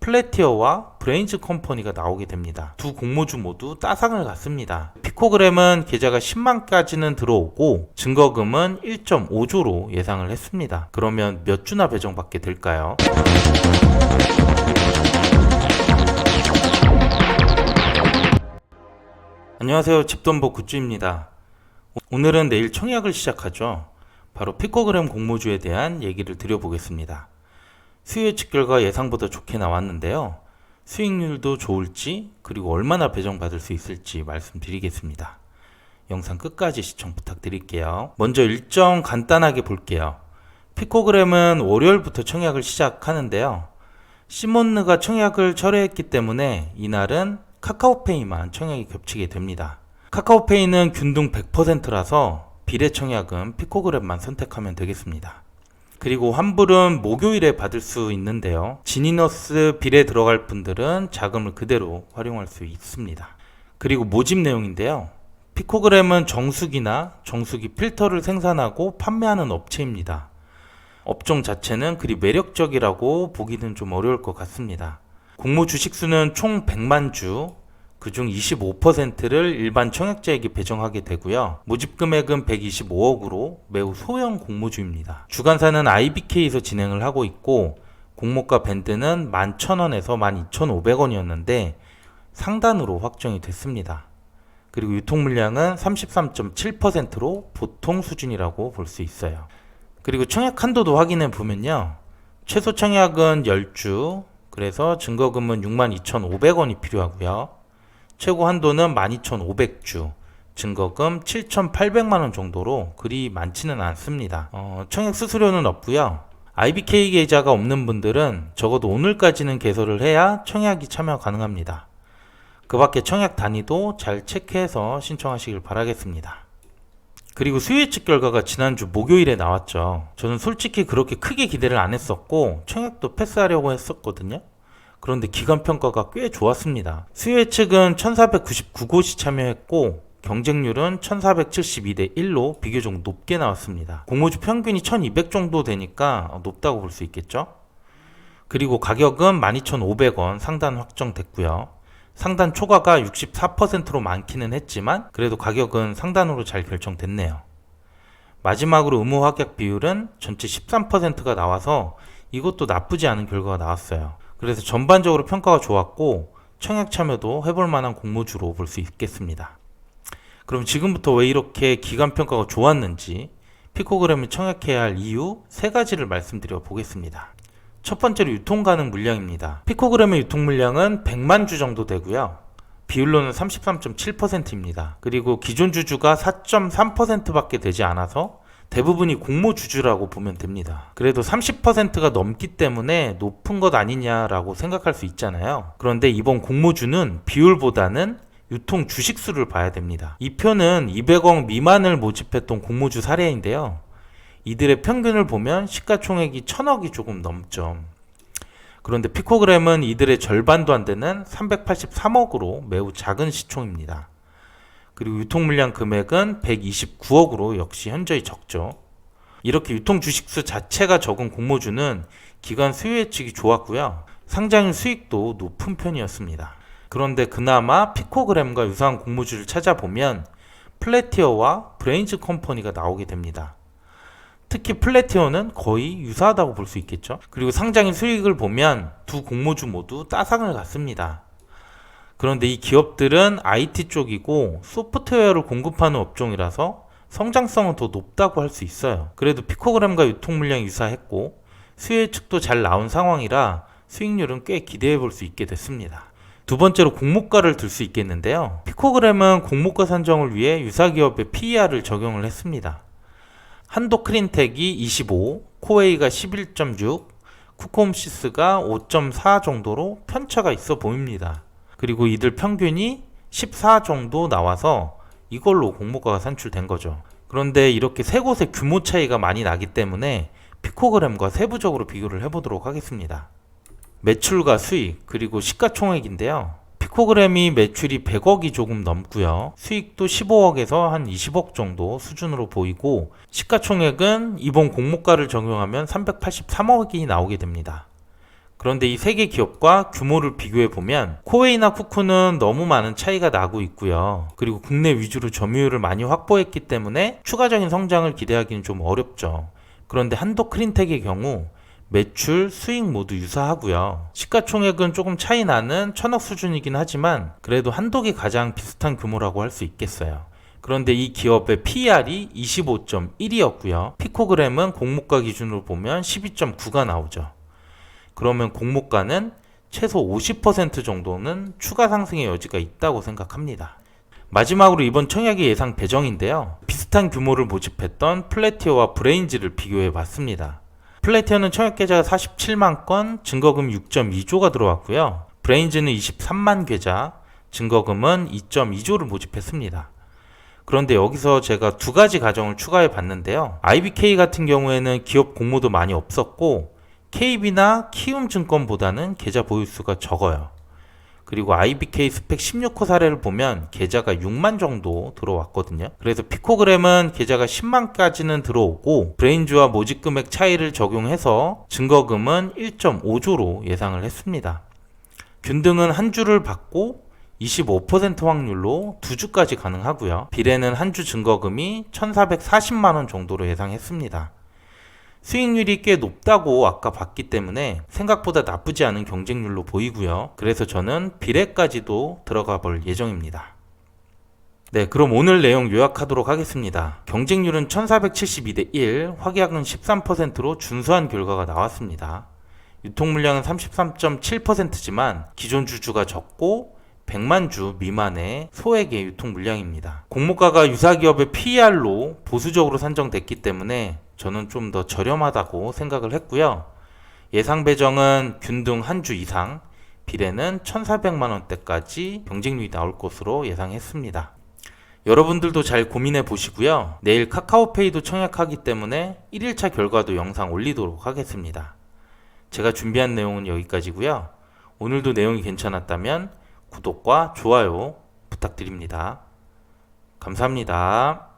플래티어와 브레인즈 컴퍼니가 나오게 됩니다. 두 공모주 모두 따상을 갖습니다. 피코그램은 계좌가 10만까지는 들어오고 증거금은 1.5조로 예상을 했습니다. 그러면 몇 주나 배정받게 될까요? 안녕하세요, 집돈보 굿즈입니다. 오늘은 내일 청약을 시작하죠. 바로 피코그램 공모주에 대한 얘기를 드려보겠습니다. 수요 예측 결과 예상보다 좋게 나왔는데요. 수익률도 좋을지 그리고 얼마나 배정받을 수 있을지 말씀드리겠습니다. 영상 끝까지 시청 부탁드릴게요. 먼저 일정 간단하게 볼게요. 피코그램은 월요일부터 청약을 시작하는데요. 시몬느가 청약을 철회했기 때문에 이날은 카카오페이만 청약이 겹치게 됩니다. 카카오페이는 균등 100%라서 비례 청약은 피코그램만 선택하면 되겠습니다. 그리고 환불은 목요일에 받을 수 있는데요. 지니너스 비례 들어갈 분들은 자금을 그대로 활용할 수 있습니다. 그리고 모집 내용인데요. 피코그램은 정수기나 정수기 필터를 생산하고 판매하는 업체입니다. 업종 자체는 그리 매력적이라고 보기는 좀 어려울 것 같습니다. 공모 주식수는 총 100만 주, 그중 25%를 일반 청약자에게 배정하게 되고요. 모집 금액은 125억으로 매우 소형 공모주입니다. 주관사는 IBK에서 진행을 하고 있고 공모가 밴드는 11,000원에서 12,500원이었는데 상단으로 확정이 됐습니다. 그리고 유통 물량은 33.7%로 보통 수준이라고 볼 수 있어요. 그리고 청약 한도도 확인해 보면요. 최소 청약은 10주, 그래서 증거금은 62,500원이 필요하고요. 최고 한도는 12,500주, 증거금 7,800만원 정도로 그리 많지는 않습니다. 청약 수수료는 없고요. IBK 계좌가 없는 분들은 적어도 오늘까지는 개설을 해야 청약이 참여 가능합니다. 그 밖에 청약 단위도 잘 체크해서 신청하시길 바라겠습니다. 그리고 수요 예측 결과가 지난주 목요일에 나왔죠. 저는 솔직히 그렇게 크게 기대를 안 했었고 청약도 패스하려고 했었거든요. 그런데 기간평가가 꽤 좋았습니다. 수요 예측은 1499곳이 참여했고 경쟁률은 1472대 1로 비교적 높게 나왔습니다. 공모주 평균이 1200 정도 되니까 높다고 볼 수 있겠죠. 그리고 가격은 12,500원 상단 확정됐고요. 상단 초과가 64%로 많기는 했지만 그래도 가격은 상단으로 잘 결정됐네요. 마지막으로 의무 확약 비율은 전체 13%가 나와서 이것도 나쁘지 않은 결과가 나왔어요. 그래서 전반적으로 평가가 좋았고 청약 참여도 해볼 만한 공모주로 볼 수 있겠습니다. 그럼 지금부터 왜 이렇게 기간 평가가 좋았는지 피코그램을 청약해야 할 이유 3가지를 말씀드려 보겠습니다. 첫 번째로 유통 가능 물량입니다. 피코그램의 유통 물량은 100만 주 정도 되고요. 비율로는 33.7%입니다. 그리고 기존 주주가 4.3% 밖에 되지 않아서 대부분이 공모주주라고 보면 됩니다. 그래도 30%가 넘기 때문에 높은 것 아니냐라고 생각할 수 있잖아요. 그런데 이번 공모주는 비율보다는 유통 주식수를 봐야 됩니다. 이 표는 200억 미만을 모집했던 공모주 사례인데요. 이들의 평균을 보면 시가총액이 1000억이 조금 넘죠. 그런데 피코그램은 이들의 절반도 안 되는 383억으로 매우 작은 시총입니다. 그리고 유통 물량 금액은 129억으로 역시 현저히 적죠. 이렇게 유통 주식수 자체가 적은 공모주는 기관 수요 예측이 좋았고요. 상장일 수익도 높은 편이었습니다. 그런데 그나마 피코그램과 유사한 공모주를 찾아보면 플래티어와 브레인즈 컴퍼니가 나오게 됩니다. 특히 플래티어는 거의 유사하다고 볼 수 있겠죠. 그리고 상장일 수익을 보면 두 공모주 모두 따상을 갖습니다. 그런데 이 기업들은 IT 쪽이고 소프트웨어를 공급하는 업종이라서 성장성은 더 높다고 할 수 있어요. 그래도 피코그램과 유통 물량이 유사했고 수요 예측도 잘 나온 상황이라 수익률은 꽤 기대해 볼 수 있게 됐습니다. 두 번째로 공모가를 들 수 있겠는데요. 피코그램은 공모가 산정을 위해 유사 기업의 PER을 적용을 했습니다. 한도 크린텍이 25, 코웨이가 11.6, 쿠콤시스가 5.4 정도로 편차가 있어 보입니다. 그리고 이들 평균이 14 정도 나와서 이걸로 공모가가 산출된 거죠. 그런데 이렇게 세 곳의 규모 차이가 많이 나기 때문에 피코그램과 세부적으로 비교를 해보도록 하겠습니다. 매출과 수익 그리고 시가총액인데요. 피코그램이 매출이 100억이 조금 넘고요. 수익도 15억에서 한 20억 정도 수준으로 보이고 시가총액은 이번 공모가를 적용하면 383억이 나오게 됩니다. 그런데 이 세 개 기업과 규모를 비교해 보면 코웨이나 쿠쿠는 너무 많은 차이가 나고 있고요. 그리고 국내 위주로 점유율을 많이 확보했기 때문에 추가적인 성장을 기대하기는 좀 어렵죠. 그런데 한도 크린텍의 경우 매출, 수익 모두 유사하고요. 시가총액은 조금 차이 나는 천억 수준이긴 하지만 그래도 한독이 가장 비슷한 규모라고 할 수 있겠어요. 그런데 이 기업의 PER이 25.1이었고요. 피코그램은 공모가 기준으로 보면 12.9가 나오죠. 그러면 공모가는 최소 50% 정도는 추가 상승의 여지가 있다고 생각합니다. 마지막으로 이번 청약의 예상 배정인데요. 비슷한 규모를 모집했던 플래티어와 브레인즈를 비교해 봤습니다. 플래티어는 청약 계좌가 47만 건, 증거금 6.2조가 들어왔고요. 브레인즈는 23만 계좌, 증거금은 2.2조를 모집했습니다. 그런데 여기서 제가 두 가지 가정을 추가해 봤는데요. IBK 같은 경우에는 기업 공모도 많이 없었고 KB나 키움증권보다는 계좌 보유수가 적어요. 그리고 IBK 스펙 16호 사례를 보면 계좌가 6만 정도 들어왔거든요. 그래서 피코그램은 계좌가 10만까지는 들어오고 브레인즈와 모집 금액 차이를 적용해서 증거금은 1.5조로 예상을 했습니다. 균등은 한 주를 받고 25% 확률로 두 주까지 가능하고요. 비례는 한 주 증거금이 1,440만원 정도로 예상했습니다. 수익률이 꽤 높다고 아까 봤기 때문에 생각보다 나쁘지 않은 경쟁률로 보이고요. 그래서 저는 비례까지도 들어가 볼 예정입니다. 네, 그럼 오늘 내용 요약하도록 하겠습니다. 경쟁률은 1472대 1, 확약은 13%로 준수한 결과가 나왔습니다. 유통 물량은 33.7%지만 기존 주주가 적고 100만 주 미만의 소액의 유통 물량입니다. 공모가가 유사 기업의 PER로 보수적으로 산정됐기 때문에 저는 좀 더 저렴하다고 생각을 했고요. 예상 배정은 균등 한 주 이상, 비례는 1,400만 원대까지 경쟁률이 나올 것으로 예상했습니다. 여러분들도 잘 고민해 보시고요. 내일 카카오페이도 청약하기 때문에 1일차 결과도 영상 올리도록 하겠습니다. 제가 준비한 내용은 여기까지고요. 오늘도 내용이 괜찮았다면 구독과 좋아요 부탁드립니다. 감사합니다.